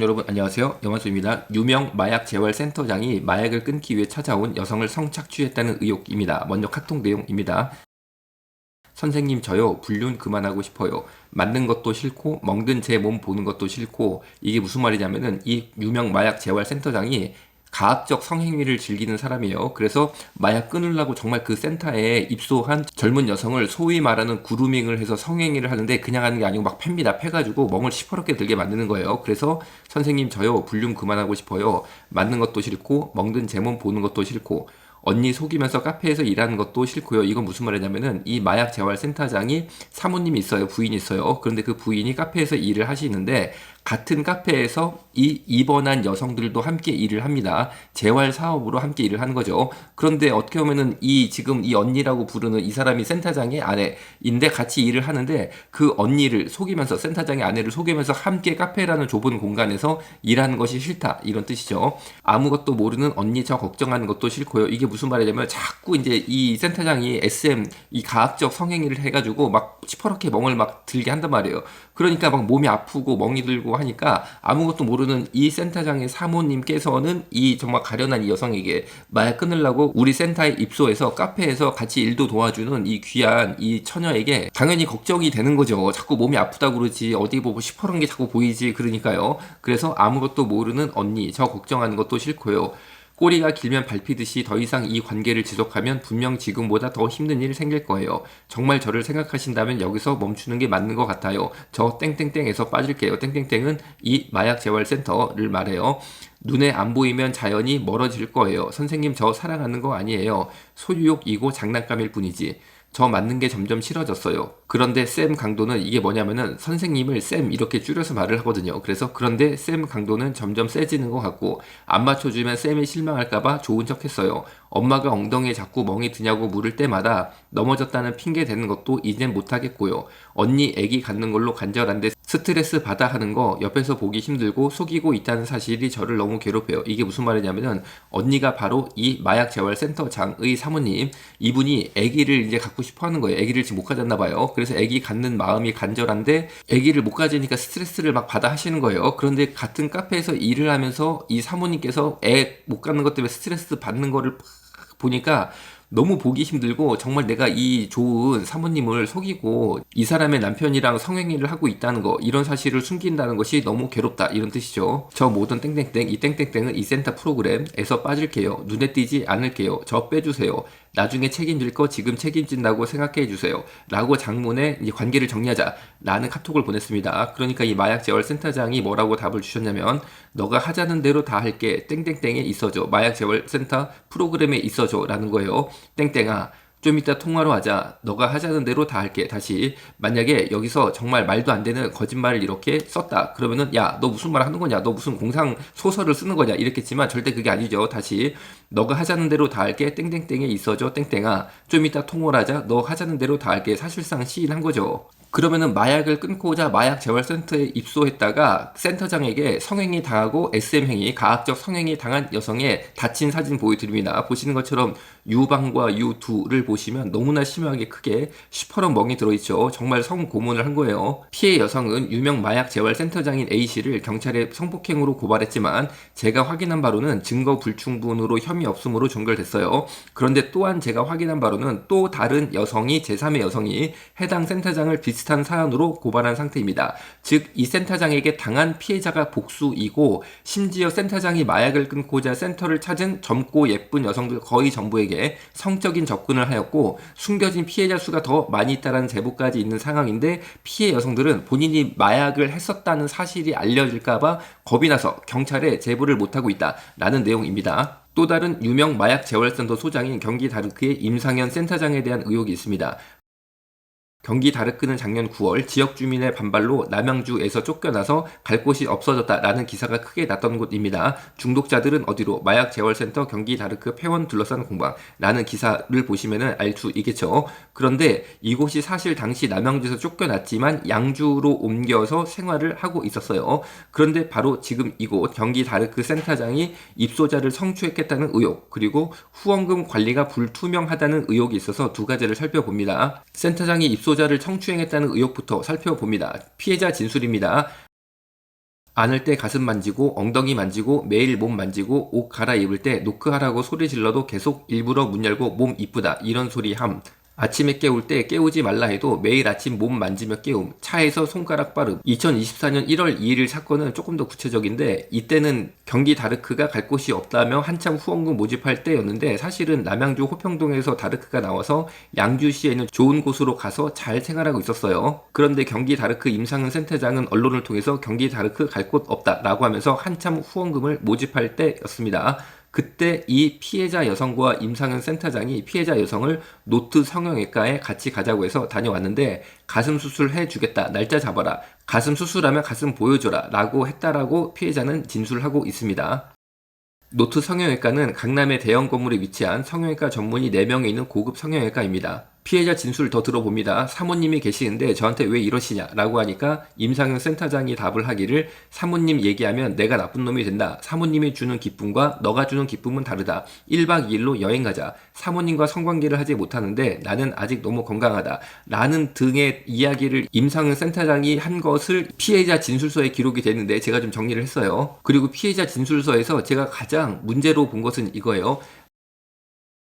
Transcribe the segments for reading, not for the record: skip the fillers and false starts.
여러분 안녕하세요. 영화수입니다. 유명 마약 재활 센터장이 마약을 끊기 위해 찾아온 여성을 성착취했다는 의혹입니다. 먼저 카톡 내용입니다. 선생님 저요 불륜 그만하고 싶어요. 맞는 것도 싫고 멍든 제 몸 보는 것도 싫고 이게 무슨 말이냐면은 이 유명 마약 재활 센터장이 가학적 성행위를 즐기는 사람이에요. 그래서 마약 끊으려고 정말 그 센터에 입소한 젊은 여성을 소위 말하는 그루밍을 해서 성행위를 하는데 그냥 하는 게 아니고 막 팹니다. 패가지고 멍을 시퍼렇게 들게 만드는 거예요. 그래서 선생님 저요 불륜 그만하고 싶어요. 맞는 것도 싫고 멍든 제 몸 보는 것도 싫고 언니 속이면서 카페에서 일하는 것도 싫고요. 이건 무슨 말이냐면은 이 마약 재활 센터장이 사모님이 있어요. 부인이 있어요. 그런데 그 부인이 카페에서 일을 하시는데 같은 카페에서 이 입원한 여성들도 함께 일을 합니다. 재활 사업으로 함께 일을 하는 거죠. 그런데 어떻게 보면은 이 지금 이 언니라고 부르는 이 사람이 센터장의 아내인데 같이 일을 하는데 그 언니를 속이면서 센터장의 아내를 속이면서 함께 카페라는 좁은 공간에서 일하는 것이 싫다 이런 뜻이죠. 아무것도 모르는 언니 저 걱정하는 것도 싫고요. 이게 무슨 말이냐면 자꾸 이제 이 센터장이 SM 이 가학적 성행위를 해가지고 막 시퍼렇게 멍을 막 들게 한단 말이에요. 그러니까 막 몸이 아프고 멍이 들고 하니까 아무것도 모르는 이 센터장의 사모님께서는 이 정말 가련한 이 여성에게 마약 끊으려고 우리 센터에 입소해서 카페에서 같이 일도 도와주는 이 귀한 이 처녀에게 당연히 걱정이 되는 거죠. 자꾸 몸이 아프다고 그러지 어디 보고 시퍼런 게 자꾸 보이지 그러니까요. 그래서 아무것도 모르는 언니 저 걱정하는 것도 싫고요. 꼬리가 길면 밟히듯이 더 이상 이 관계를 지속하면 분명 지금보다 더 힘든 일이 생길 거예요. 정말 저를 생각하신다면 여기서 멈추는 게 맞는 것 같아요. 저 땡땡땡에서 빠질게요. 땡땡땡은 이 마약 재활센터를 말해요. 눈에 안 보이면 자연히 멀어질 거예요. 선생님 저 사랑하는 거 아니에요. 소유욕이고 장난감일 뿐이지. 저 맞는 게 점점 싫어졌어요. 그런데 쌤 강도는 이게 뭐냐면은 선생님을 쌤 이렇게 줄여서 말을 하거든요. 그래서 그런데 쌤 강도는 점점 세지는 것 같고 안 맞춰주면 쌤이 실망할까봐 좋은 척 했어요. 엄마가 엉덩이에 자꾸 멍이 드냐고 물을 때마다 넘어졌다는 핑계 대는 것도 이젠 못하겠고요. 언니 애기 갖는 걸로 간절한데 스트레스 받아 하는 거 옆에서 보기 힘들고 속이고 있다는 사실이 저를 너무 괴롭혀요. 이게 무슨 말이냐면은 언니가 바로 이 마약 재활 센터장의 사모님 이분이 아기를 이제 갖고 싶어 하는 거예요. 아기를 지금 못 가졌나 봐요. 그래서 아기 갖는 마음이 간절한데 아기를 못 가지니까 스트레스를 막 받아 하시는 거예요. 그런데 같은 카페에서 일을 하면서 이 사모님께서 애 못 갖는 것 때문에 스트레스 받는 거를 보니까 너무 보기 힘들고 정말 내가 이 좋은 사모님을 속이고 이 사람의 남편이랑 성행위를 하고 있다는 거 이런 사실을 숨긴다는 것이 너무 괴롭다 이런 뜻이죠. 저 모든 땡땡땡 이 땡땡땡은 이 센터 프로그램에서 빠질게요. 눈에 띄지 않을게요. 저 빼주세요. 나중에 책임질 거 지금 책임진다고 생각해 주세요. 라고 장문에 이제 관계를 정리하자 라는 카톡을 보냈습니다. 그러니까 이 마약 재활 센터장이 뭐라고 답을 주셨냐면 너가 하자는 대로 다 할게 땡땡땡에 있어줘. 마약 재활 센터 프로그램에 있어줘 라는 거예요. 땡땡아 좀 이따 통화로 하자. 너가 하자는 대로 다 할게. 다시 만약에 여기서 정말 말도 안 되는 거짓말을 이렇게 썼다. 그러면은 야 너 무슨 말 하는 거냐? 너 무슨 공상 소설을 쓰는 거냐? 이랬겠지만 절대 그게 아니죠. 다시 너가 하자는 대로 다 할게. 땡땡땡에 있어줘. 땡땡아 좀 이따 통화를 하자. 너 하자는 대로 다 할게. 사실상 시인한 거죠. 그러면은 마약을 끊고자 마약 재활센터에 입소했다가 센터장에게 성행위 당하고 SM 행위, 가학적 성행위 당한 여성의 다친 사진 보여드립니다. 보시는 것처럼 U1과 U2를 보시면 너무나 심하게 크게 시퍼런 멍이 들어있죠. 정말 성고문을 한 거예요. 피해 여성은 유명 마약 재활센터장인 A씨를 경찰에 성폭행으로 고발했지만 제가 확인한 바로는 증거 불충분으로 혐의 없음으로 종결됐어요. 그런데 또한 제가 확인한 바로는 또 다른 여성이 제3의 여성이 해당 센터장을 비슷한 사안으로 고발한 상태입니다. 즉 이 센터장에게 당한 피해자가 복수이고 심지어 센터장이 마약을 끊고자 센터를 찾은 젊고 예쁜 여성들 거의 전부에게 성적인 접근을 하였고 숨겨진 피해자 수가 더 많이 있다는 제보까지 있는 상황인데 피해 여성들은 본인이 마약을 했었다는 사실이 알려질까봐 겁이 나서 경찰에 제보를 못하고 있다라는 내용입니다. 또 다른 유명 마약 재활센터 소장인 경기 다르크의 임상현 센터장에 대한 의혹이 있습니다. 경기 다르크는 작년 9월 지역 주민의 반발로 남양주에서 쫓겨나서 갈 곳이 없어졌다라는 기사가 크게 났던 곳입니다. 중독자들은 어디로 마약 재활센터 경기 다르크 폐원 둘러싼 공방라는 기사를 보시면 알 수 있겠죠. 그런데 이곳이 사실 당시 남양주에서 쫓겨났지만 양주로 옮겨서 생활을 하고 있었어요. 그런데 바로 지금 이곳 경기 다르크 센터장이 입소자를 성추행했다는 의혹 그리고 후원금 관리가 불투명하다는 의혹이 있어서 두 가지를 살펴봅니다. 센터장이 입소자를 성추행했다는 의혹부터 살펴봅니다. 피해자 진술입니다. 안을 때 가슴 만지고 엉덩이 만지고 매일 몸 만지고 옷 갈아입을 때 노크하라고 소리 질러도 계속 일부러 문 열고 몸 이쁘다 이런 소리 함. 아침에 깨울 때 깨우지 말라 해도 매일 아침 몸 만지며 깨움, 차에서 손가락 빠름. 2024년 1월 2일 사건은 조금 더 구체적인데 이때는 경기 다르크가 갈 곳이 없다며 한참 후원금 모집할 때였는데 사실은 남양주 호평동에서 다르크가 나와서 양주시에 있는 좋은 곳으로 가서 잘 생활하고 있었어요. 그런데 경기 다르크 임상은 센터장은 언론을 통해서 경기 다르크 갈 곳 없다 라고 하면서 한참 후원금을 모집할 때였습니다. 그때 이 피해자 여성과 임상현 센터장이 피해자 여성을 노트 성형외과에 같이 가자고 해서 다녀왔는데 가슴 수술 해주겠다, 날짜 잡아라, 가슴 수술하면 가슴 보여줘라 라고 했다라고 피해자는 진술하고 있습니다. 노트 성형외과는 강남의 대형 건물에 위치한 성형외과 전문의 4명이 있는 고급 성형외과입니다. 피해자 진술 더 들어봅니다. 사모님이 계시는데 저한테 왜 이러시냐 라고 하니까 임상현 센터장이 답을 하기를 사모님 얘기하면 내가 나쁜 놈이 된다. 사모님이 주는 기쁨과 너가 주는 기쁨은 다르다. 1박 2일로 여행 가자. 사모님과 성관계를 하지 못하는데 나는 아직 너무 건강하다. 라는 등의 이야기를 임상현 센터장이 한 것을 피해자 진술서에 기록이 됐는데 제가 좀 정리를 했어요. 그리고 피해자 진술서에서 제가 가장 문제로 본 것은 이거예요.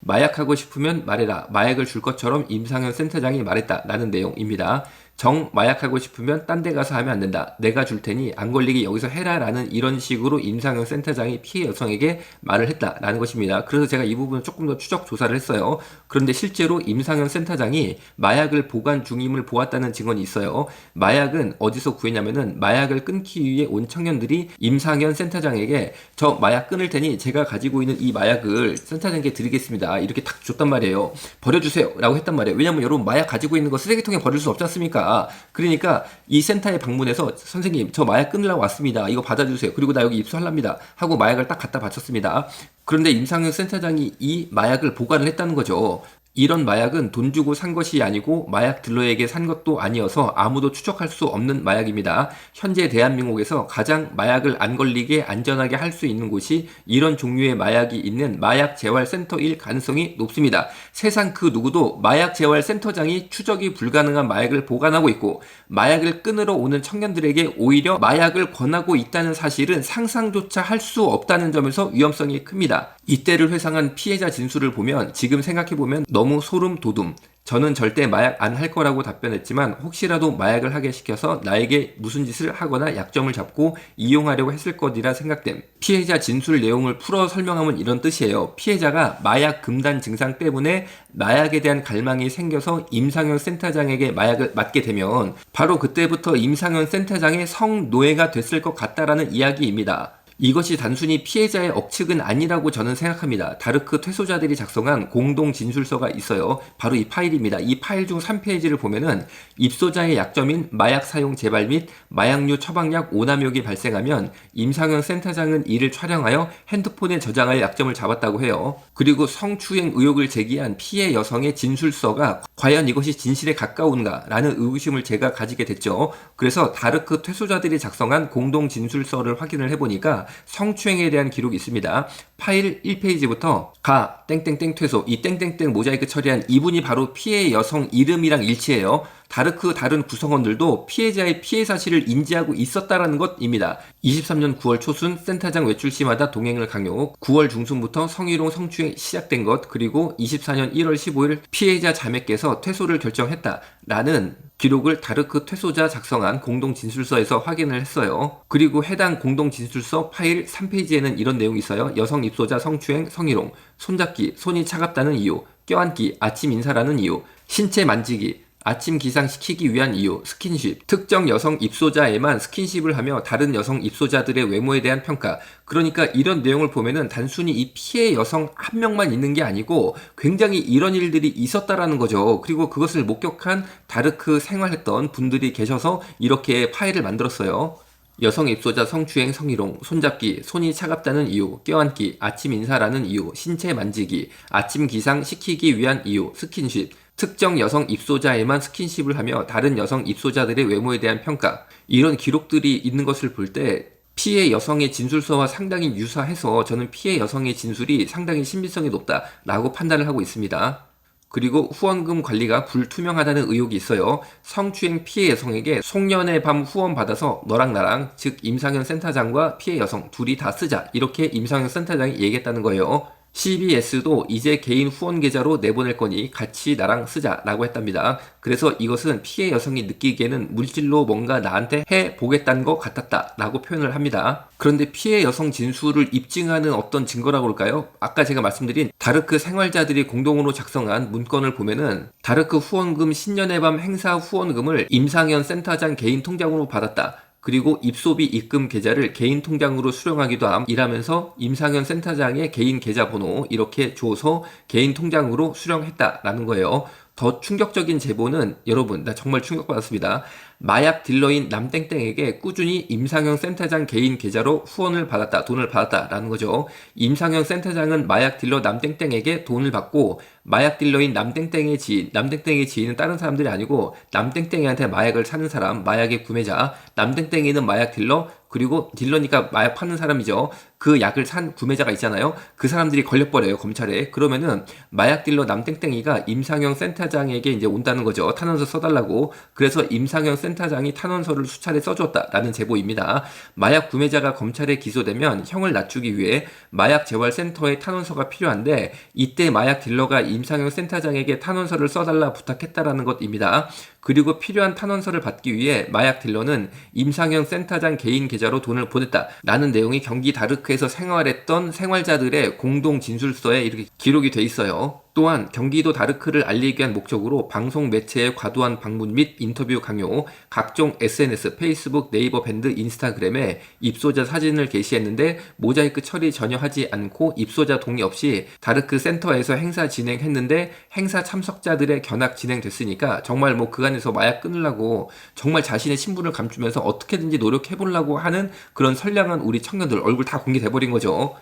마약하고 싶으면 말해라. 마약을 줄 것처럼 임상현 센터장이 말했다. 라는 내용입니다. 정 마약하고 싶으면 딴 데 가서 하면 안 된다. 내가 줄 테니 안 걸리게 여기서 해라. 라는 이런 식으로 임상현 센터장이 피해 여성에게 말을 했다. 라는 것입니다. 그래서 제가 이 부분을 조금 더 추적 조사를 했어요. 그런데 실제로 임상현 센터장이 마약을 보관 중임을 보았다는 증언이 있어요. 마약은 어디서 구했냐면은 마약을 끊기 위해 온 청년들이 임상현 센터장에게 저 마약 끊을 테니 제가 가지고 있는 이 마약을 센터장에게 드리겠습니다. 이렇게 딱 줬단 말이에요. 버려주세요. 라고 했단 말이에요. 왜냐면 여러분 마약 가지고 있는 거 쓰레기통에 버릴 수 없지 않습니까? 그러니까 이 센터에 방문해서 선생님 저 마약 끊으려고 왔습니다. 이거 받아주세요. 그리고 나 여기 입수하랍니다. 하고 마약을 딱 갖다 바쳤습니다. 그런데 임상현 센터장이 이 마약을 보관을 했다는 거죠. 이런 마약은 돈 주고 산 것이 아니고 마약 딜러에게 산 것도 아니어서 아무도 추적할 수 없는 마약입니다. 현재 대한민국에서 가장 마약을 안 걸리게 안전하게 할 수 있는 곳이 이런 종류의 마약이 있는 마약 재활 센터일 가능성이 높습니다. 세상 그 누구도 마약 재활 센터장이 추적이 불가능한 마약을 보관하고 있고 마약을 끊으러 오는 청년들에게 오히려 마약을 권하고 있다는 사실은 상상조차 할 수 없다는 점에서 위험성이 큽니다. 이때를 회상한 피해자 진술을 보면 지금 생각해보면 너무 소름 돋음. 저는 절대 마약 안 할 거라고 답변했지만 혹시라도 마약을 하게 시켜서 나에게 무슨 짓을 하거나 약점을 잡고 이용하려고 했을 것이라 생각됨. 피해자 진술 내용을 풀어 설명하면 이런 뜻이에요. 피해자가 마약 금단 증상 때문에 마약에 대한 갈망이 생겨서 임상현 센터장에게 마약을 맞게 되면 바로 그때부터 임상현 센터장의 성노예가 됐을 것 같다라는 이야기입니다. 이것이 단순히 피해자의 억측은 아니라고 저는 생각합니다. 다르크 퇴소자들이 작성한 공동 진술서가 있어요. 바로 이 파일입니다. 이 파일 중 3페이지를 보면은 입소자의 약점인 마약 사용 재발 및 마약류 처방약 오남용이 발생하면 임상현 센터장은 이를 촬영하여 핸드폰에 저장하여 약점을 잡았다고 해요. 그리고 성추행 의혹을 제기한 피해 여성의 진술서가 과연 이것이 진실에 가까운가 라는 의구심을 제가 가지게 됐죠. 그래서 다르크 퇴소자들이 작성한 공동 진술서를 확인을 해보니까 성추행에 대한 기록이 있습니다. 파일 1페이지부터 가 땡땡땡 퇴소 이 땡땡땡 모자이크 처리한 이분이 바로 피해 여성 이름이랑 일치해요. 다르크 다른 구성원들도 피해자의 피해 사실을 인지하고 있었다라는 것입니다. 23년 9월 초순 센터장 외출 시마다 동행을 강요, 9월 중순부터 성희롱 성추행 시작된 것, 그리고 24년 1월 15일 피해자 자매께서 퇴소를 결정했다라는 기록을 다르크 퇴소자 작성한 공동진술서에서 확인을 했어요. 그리고 해당 공동진술서 파일 3페이지에는 이런 내용이 있어요. 여성 입소자 성추행, 성희롱, 손잡기, 손이 차갑다는 이유, 껴안기, 아침 인사라는 이유, 신체 만지기, 아침 기상시키기 위한 이유, 스킨십, 특정 여성 입소자에만 스킨십을 하며 다른 여성 입소자들의 외모에 대한 평가. 그러니까 이런 내용을 보면은 단순히 이 피해 여성 한 명만 있는 게 아니고 굉장히 이런 일들이 있었다라는 거죠. 그리고 그것을 목격한 다르크 생활했던 분들이 계셔서 이렇게 파일을 만들었어요. 여성 입소자 성추행 성희롱, 손잡기, 손이 차갑다는 이유, 껴안기, 아침 인사라는 이유, 신체 만지기, 아침 기상 시키기 위한 이유, 스킨십, 특정 여성 입소자에만 스킨십을 하며 다른 여성 입소자들의 외모에 대한 평가. 이런 기록들이 있는 것을 볼 때 피해 여성의 진술서와 상당히 유사해서 저는 피해 여성의 진술이 상당히 신빙성이 높다라고 판단을 하고 있습니다. 그리고 후원금 관리가 불투명하다는 의혹이 있어요. 성추행 피해 여성에게 송년회 밤 후원받아서 너랑 나랑, 즉 임상현 센터장과 피해 여성 둘이 다 쓰자, 이렇게 임상현 센터장이 얘기했다는 거예요. CBS도 이제 개인 후원 계좌로 내보낼 거니 같이 나랑 쓰자 라고 했답니다. 그래서 이것은 피해 여성이 느끼기에는 물질로 뭔가 나한테 해보겠다는 것 같았다 라고 표현을 합니다. 그런데 피해 여성 진술을 입증하는 어떤 증거라고 할까요? 아까 제가 말씀드린 다르크 생활자들이 공동으로 작성한 문건을 보면은 다르크 후원금 신년의 밤 행사 후원금을 임상현 센터장 개인 통장으로 받았다. 그리고 입소비 입금 계좌를 개인 통장으로 수령하기도 함, 이라면서 임상현 센터장의 개인 계좌번호 이렇게 줘서 개인 통장으로 수령했다라는 거예요. 더 충격적인 제보는, 여러분, 나 정말 충격받았습니다. 마약 딜러인 남땡땡에게 꾸준히 임상현 센터장 개인 계좌로 후원을 받았다, 돈을 받았다라는 거죠. 임상현 센터장은 마약 딜러 남땡땡에게 돈을 받고, 마약 딜러인 남땡땡의 지인은 다른 사람들이 아니고 남땡땡이한테 마약을 사는 사람, 마약의 구매자, 남땡땡이는 마약 딜러, 그리고 딜러니까 마약 파는 사람이죠. 그 약을 산 구매자가 있잖아요. 그 사람들이 걸려버려요, 검찰에. 그러면은 마약 딜러 남땡땡이가 임상현 센터장에게 이제 온다는 거죠. 탄원서 써달라고. 그래서 임상현 센터장이 탄원서를 수차례 써줬다라는 제보입니다. 마약 구매자가 검찰에 기소되면 형을 낮추기 위해 마약 재활센터에 탄원서가 필요한데, 이때 마약 딜러가 임상현 센터장에게 탄원서를 써달라 부탁했다라는 것입니다. 그리고 필요한 탄원서를 받기 위해 마약 딜러는 임상현 센터장 개인 계좌로 돈을 보냈다라는 내용이 경기 다르크에서 생활했던 생활자들의 공동 진술서에 이렇게 기록이 돼 있어요. 또한 경기도 다르크를 알리기 위한 목적으로 방송 매체의 과도한 방문 및 인터뷰 강요, 각종 SNS, 페이스북, 네이버 밴드, 인스타그램에 입소자 사진을 게시했는데 모자이크 처리 전혀 하지 않고 입소자 동의 없이 다르크 센터에서 행사 진행했는데 행사 참석자들의 견학 진행됐으니까 정말 뭐 그간에서 마약 끊으려고 정말 자신의 신분을 감추면서 어떻게든지 노력해보려고 하는 그런 선량한 우리 청년들 얼굴 다 공개돼버린 거죠.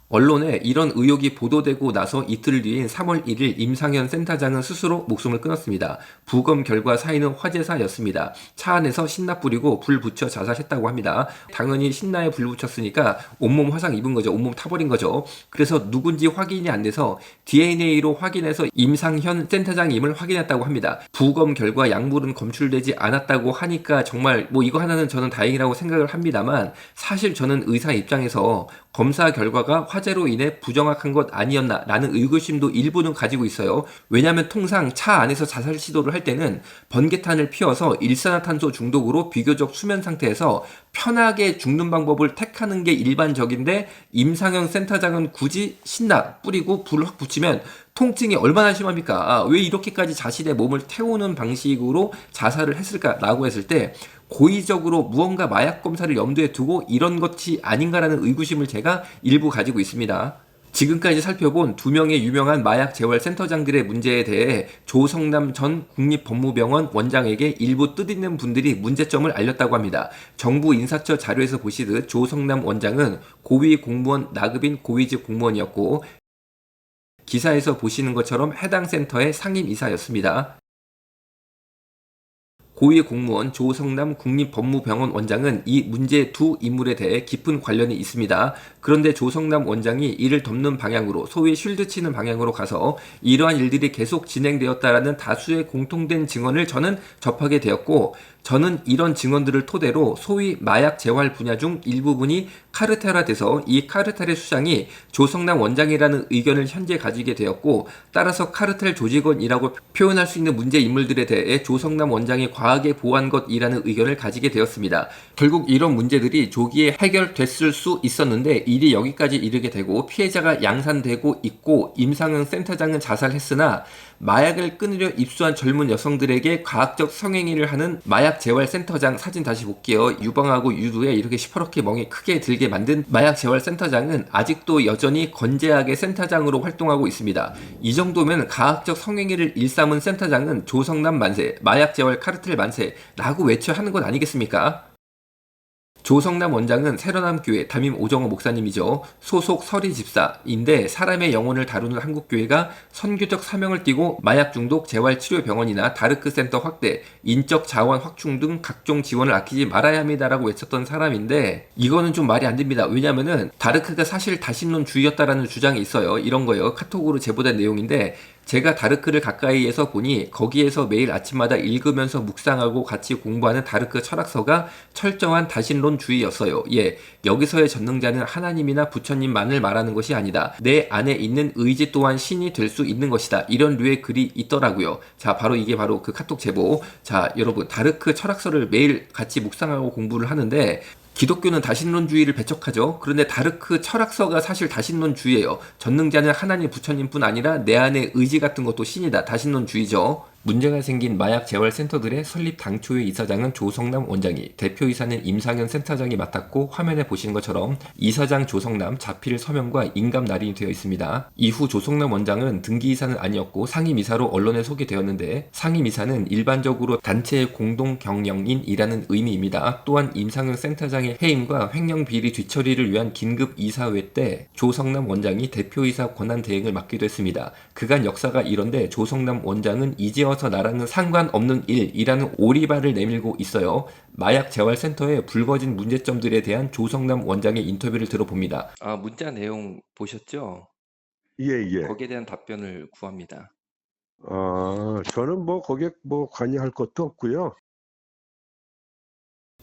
언론에 이런 의혹이 보도되고 나서 이틀 뒤인 3월 1일 임상현 센터장은 스스로 목숨을 끊었습니다. 부검 결과 사인은 화재사였습니다. 차 안에서 신나 뿌리고 불 붙여 자살했다고 합니다. 당연히 신나에 불 붙였으니까 온몸 화상 입은 거죠. 온몸 타버린 거죠. 그래서 누군지 확인이 안 돼서 DNA로 확인해서 임상현 센터장임을 확인했다고 합니다. 부검 결과 약물은 검출되지 않았다고 하니까 정말 뭐 이거 하나는 저는 다행이라고 생각을 합니다만, 사실 저는 의사 입장에서 검사 결과가 화재로 인해 부정확한 것 아니었나라는 의구심도 일부는 가지고 있어요. 왜냐하면 통상 차 안에서 자살 시도를 할 때는 번개탄을 피워서 일산화탄소 중독으로 비교적 수면 상태에서 편하게 죽는 방법을 택하는 게 일반적인데, 임상현 센터장은 굳이 신나 뿌리고 불을 확 붙이면 통증이 얼마나 심합니까? 왜 이렇게까지 자신의 몸을 태우는 방식으로 자살을 했을까라고 했을 때 고의적으로 무언가 마약 검사를 염두에 두고 이런 것이 아닌가라는 의구심을 제가 일부 가지고 있습니다. 지금까지 살펴본 2명의 유명한 마약 재활 센터장들의 문제에 대해 조성남 전 국립법무병원 원장에게 일부 뜻있는 분들이 문제점을 알렸다고 합니다. 정부 인사처 자료에서 보시듯 조성남 원장은 고위 공무원 나급인 고위직 공무원이었고, 기사에서 보시는 것처럼 해당 센터의 상임이사였습니다. 고위 공무원 조성남 국립법무병원 원장은 이 문제 두 인물에 대해 깊은 관련이 있습니다. 그런데 조성남 원장이 이를 덮는 방향으로, 소위 쉴드 치는 방향으로 가서 이러한 일들이 계속 진행되었다라는 다수의 공통된 증언을 저는 접하게 되었고, 저는 이런 증언들을 토대로 소위 마약 재활 분야 중 일부분이 카르텔화돼서 이 카르텔의 수장이 조성남 원장이라는 의견을 현재 가지게 되었고, 따라서 카르텔 조직원이라고 표현할 수 있는 문제 인물들에 대해 조성남 원장이 과하게 보호한 것이라는 의견을 가지게 되었습니다. 결국 이런 문제들이 조기에 해결됐을 수 있었는데 일이 여기까지 이르게 되고 피해자가 양산되고 있고, 임상현 센터장은 자살했으나 마약을 끊으려 입수한 젊은 여성들에게 과학적 성행위를 하는 마약 재활 센터장 사진 다시 볼게요. 유방하고 유두에 이렇게 시퍼렇게 멍이 크게 들게 만든 마약 재활 센터장은 아직도 여전히 건재하게 센터장으로 활동하고 있습니다. 이 정도면 과학적 성행위를 일삼은 센터장은 조성남 만세, 마약 재활 카르텔 만세라고 외쳐야 하는 것 아니겠습니까? 조성남 원장은 새로남교회 담임 오정호 목사님이죠. 소속 서리 집사인데 사람의 영혼을 다루는 한국교회가 선교적 사명을 띠고 마약 중독 재활치료병원이나 다르크 센터 확대, 인적 자원 확충 등 각종 지원을 아끼지 말아야 합니다라고 외쳤던 사람인데, 이거는 좀 말이 안 됩니다. 왜냐면은 다르크가 사실 다신론주의였다라는 주장이 있어요. 이런 거예요. 카톡으로 제보된 내용인데, 제가 다르크를 가까이에서 보니 거기에서 매일 아침마다 읽으면서 묵상하고 같이 공부하는 다르크 철학서가 철저한 다신론주의였어요. 예, 여기서의 전능자는 하나님이나 부처님만을 말하는 것이 아니다. 내 안에 있는 의지 또한 신이 될 수 있는 것이다. 이런 류의 글이 있더라고요. 자, 바로 이게 바로 그 카톡 제보. 자, 여러분, 다르크 철학서를 매일 같이 묵상하고 공부를 하는데 기독교는 다신론주의를 배척하죠. 그런데 다르크 철학서가 사실 다신론주의예요. 전능자는 하나님 부처님뿐 아니라 내 안의 의지 같은 것도 신이다. 다신론주의죠. 문제가 생긴 마약 재활 센터들의 설립 당초의 이사장은 조성남 원장이, 대표이사는 임상현 센터장이 맡았고 화면에 보시는 것처럼 이사장 조성남 자필 서명과 인감 날인이 되어 있습니다. 이후 조성남 원장은 등기이사는 아니었고 상임이사로 언론에 소개되었는데 상임이사는 일반적으로 단체의 공동 경영인이라는 의미입니다. 또한 임상현 센터장의 해임과 횡령 비리 뒤처리를 위한 긴급 이사회 때 조성남 원장이 대표이사 권한 대행을 맡기도 했습니다. 그간 역사가 이런데 조성남 원장은 이제와 나랑은 상관없는 일이라는 오리발을 내밀고 있어요. 마약 재활센터의 불거진 문제점들에 대한 조성남 원장의 인터뷰를 들어봅니다. 문자 내용 보셨죠? 예. 거기에 대한 답변을 구합니다. 저는 거기에 관여할 것도 없고요.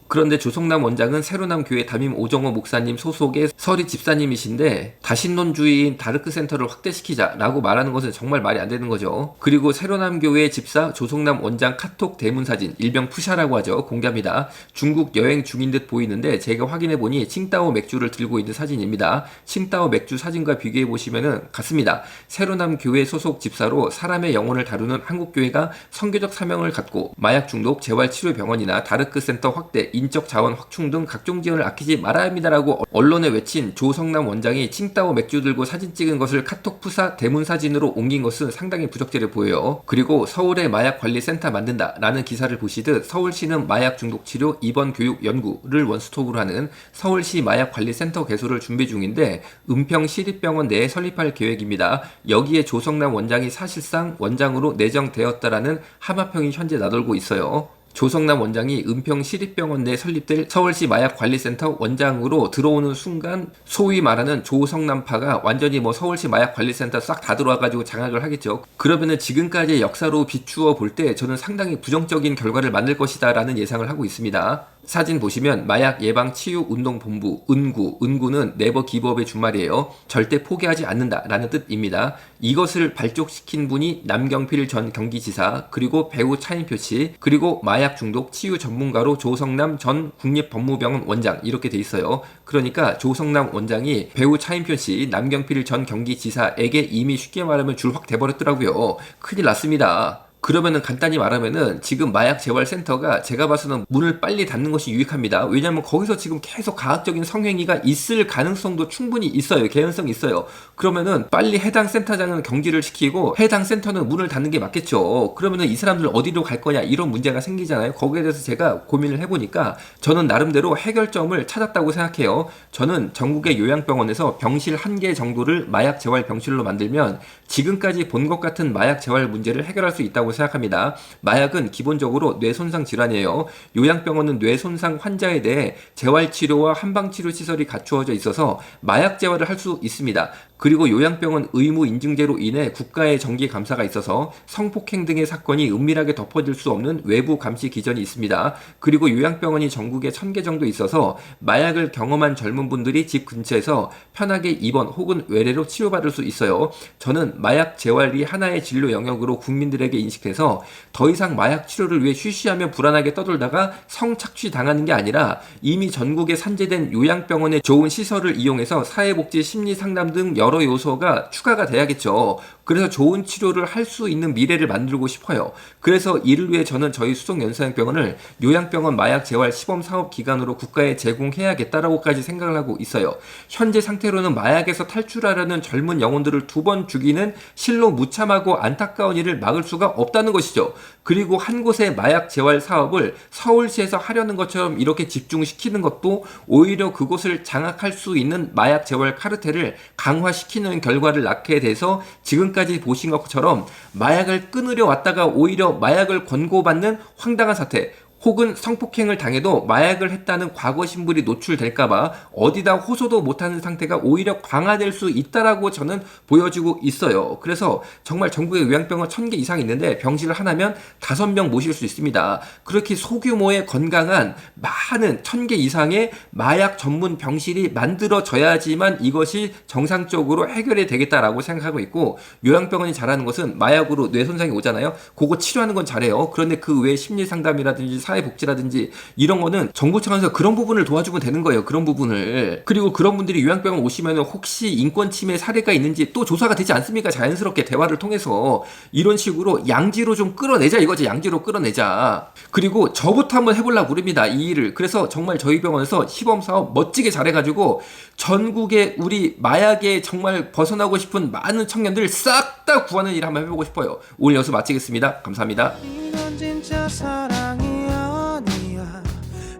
그런데 조성남 원장은 새로남 교회 담임 오정호 목사님 소속의 서리 집사님이신데 다신론주의인 다르크 센터를 확대시키자라고 말하는 것은 정말 말이 안 되는 거죠. 그리고 새로남 교회 집사 조성남 원장 카톡 대문 사진, 일명 푸샤라고 하죠. 공개합니다. 중국 여행 중인 듯 보이는데 제가 확인해보니 칭따오 맥주를 들고 있는 사진입니다. 칭따오 맥주 사진과 비교해보시면 같습니다. 새로남 교회 소속 집사로 사람의 영혼을 다루는 한국교회가 선교적 사명을 갖고 마약 중독 재활치료병원이나 다르크 센터 확대, 인적 자원 확충 등 각종 지원을 아끼지 말아야 합니다라고 언론에 외친 조성남 원장이 칭따오 맥주 들고 사진 찍은 것을 카톡 푸사 대문 사진으로 옮긴 것은 상당히 부적절해 보여요. 그리고 서울에 마약 관리 센터 만든다라는 기사를 보시듯 서울시는 마약 중독 치료 입원 교육 연구를 원스톱으로 하는 서울시 마약 관리 센터 개소를 준비 중인데 은평 시립병원 내에 설립할 계획입니다. 여기에 조성남 원장이 사실상 원장으로 내정되었다라는 하마평이 현재 나돌고 있어요. 조성남 원장이 은평 시립병원 내 설립될 서울시 마약관리센터 원장으로 들어오는 순간 소위 말하는 조성남파가 완전히 서울시 마약관리센터 싹 다 들어와가지고 장악을 하겠죠. 그러면은 지금까지의 역사로 비추어 볼 때 저는 상당히 부정적인 결과를 만들 것이다 라는 예상을 하고 있습니다. 사진 보시면 마약 예방 치유 운동 본부 은구는 네버 기브업의 준말이에요. 절대 포기하지 않는다라는 뜻입니다. 이것을 발족시킨 분이 남경필 전 경기지사, 그리고 배우 차인표 씨, 그리고 마약 중독 치유 전문가로 조성남 전 국립법무병원 원장, 이렇게 돼 있어요. 그러니까 조성남 원장이 배우 차인표 씨, 남경필 전 경기지사에게 이미 쉽게 말하면 줄 확 대버렸더라고요. 큰일 났습니다. 그러면은 간단히 말하면은 지금 마약 재활센터가 제가 봐서는 문을 빨리 닫는 것이 유익합니다. 왜냐면 거기서 지금 계속 가학적인 성행위가 있을 가능성도 충분히 있어요. 개연성이 있어요. 그러면은 빨리 해당 센터장은 경기를 시키고 해당 센터는 문을 닫는 게 맞겠죠. 그러면은 이 사람들 어디로 갈 거냐 이런 문제가 생기잖아요. 거기에 대해서 제가 고민을 해보니까 저는 나름대로 해결점을 찾았다고 생각해요. 저는 전국의 요양병원에서 병실 1개 정도를 마약 재활 병실로 만들면 지금까지 본 것 같은 마약 재활 문제를 해결할 수 있다고 생각합니다. 마약은 기본적으로 뇌손상 질환이에요. 요양병원은 뇌손상 환자에 대해 재활치료와 한방치료 시설이 갖추어져 있어서 마약 재활을 할 수 있습니다. 그리고 요양병원 의무 인증제로 인해 국가의 정기 감사가 있어서 성폭행 등의 사건이 은밀하게 덮어질 수 없는 외부 감시 기전이 있습니다. 그리고 요양병원이 전국에 1000개 정도 있어서 마약을 경험한 젊은 분들이 집 근처에서 편하게 입원 혹은 외래로 치료받을 수 있어요. 저는 마약 재활이 하나의 진로 영역으로 국민들에게 인식돼서 더 이상 마약 치료를 위해 쉬쉬하며 불안하게 떠돌다가 성착취 당하는 게 아니라 이미 전국에 산재된 요양병원의 좋은 시설을 이용해서 사회복지 심리상담 등 여러 요소가 추가가 돼야겠죠. 그래서 좋은 치료를 할 수 있는 미래를 만들고 싶어요. 그래서 이를 위해 저는 저희 수성연사역병원을 요양병원 마약 재활 시범 사업 기관으로 국가에 제공해야겠다라고까지 생각을 하고 있어요. 현재 상태로는 마약에서 탈출하려는 젊은 영혼들을 2번 죽이는 실로 무참하고 안타까운 일을 막을 수가 없다는 것이죠. 그리고 한 곳의 마약 재활 사업을 서울시에서 하려는 것처럼 이렇게 집중시키는 것도 오히려 그곳을 장악할 수 있는 마약 재활 카르텔을 강화시키는 결과를 낳게 돼서 지금까지 보신 것처럼 마약을 끊으려 왔다가 오히려 마약을 권고받는 황당한 사태, 혹은 성폭행을 당해도 마약을 했다는 과거 신분이 노출될까봐 어디다 호소도 못하는 상태가 오히려 강화될 수 있다라고 저는 보여지고 있어요. 그래서 정말 전국에 요양병원 1000개 이상 있는데 병실을 하나면 5명 모실 수 있습니다. 그렇게 소규모의 건강한 많은 1000개 이상의 마약 전문 병실이 만들어져야지만 이것이 정상적으로 해결이 되겠다라고 생각하고 있고, 요양병원이 잘하는 것은 마약으로 뇌 손상이 오잖아요. 그거 치료하는 건 잘해요. 그런데 그 외에 심리 상담이라든지 사회복지라든지 이런 거는 정부 차원에서 그런 부분을 도와주면 되는 거예요. 그런 부분을. 그리고 그런 분들이 요양병원 오시면 혹시 인권 침해 사례가 있는지 또 조사가 되지 않습니까? 자연스럽게 대화를 통해서 이런 식으로 양지로 좀 끌어내자 이거지. 양지로 끌어내자. 그리고 저부터 한번 해보려고 그럽니다. 이 일을. 그래서 정말 저희 병원에서 시범사업 멋지게 잘해가지고 전국에 우리 마약에 정말 벗어나고 싶은 많은 청년들 싹 다 구하는 일 한번 해보고 싶어요. 오늘 여기서 마치겠습니다. 감사합니다. 이건 진짜 사랑이 아니야.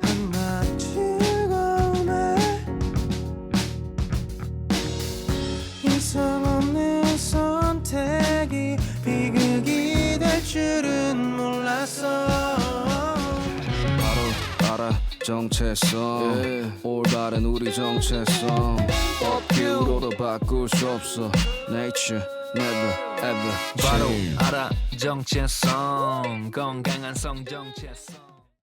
한낱 즐거움에 이성 없는 선택이 비극이 될 줄은 몰랐어. 바로 알아 정체성 올바른 우리 정체성 업뷰로도 바꿀 수 없어 Nature never ever 바로 change 알아 정체성 건강한 성 정체성.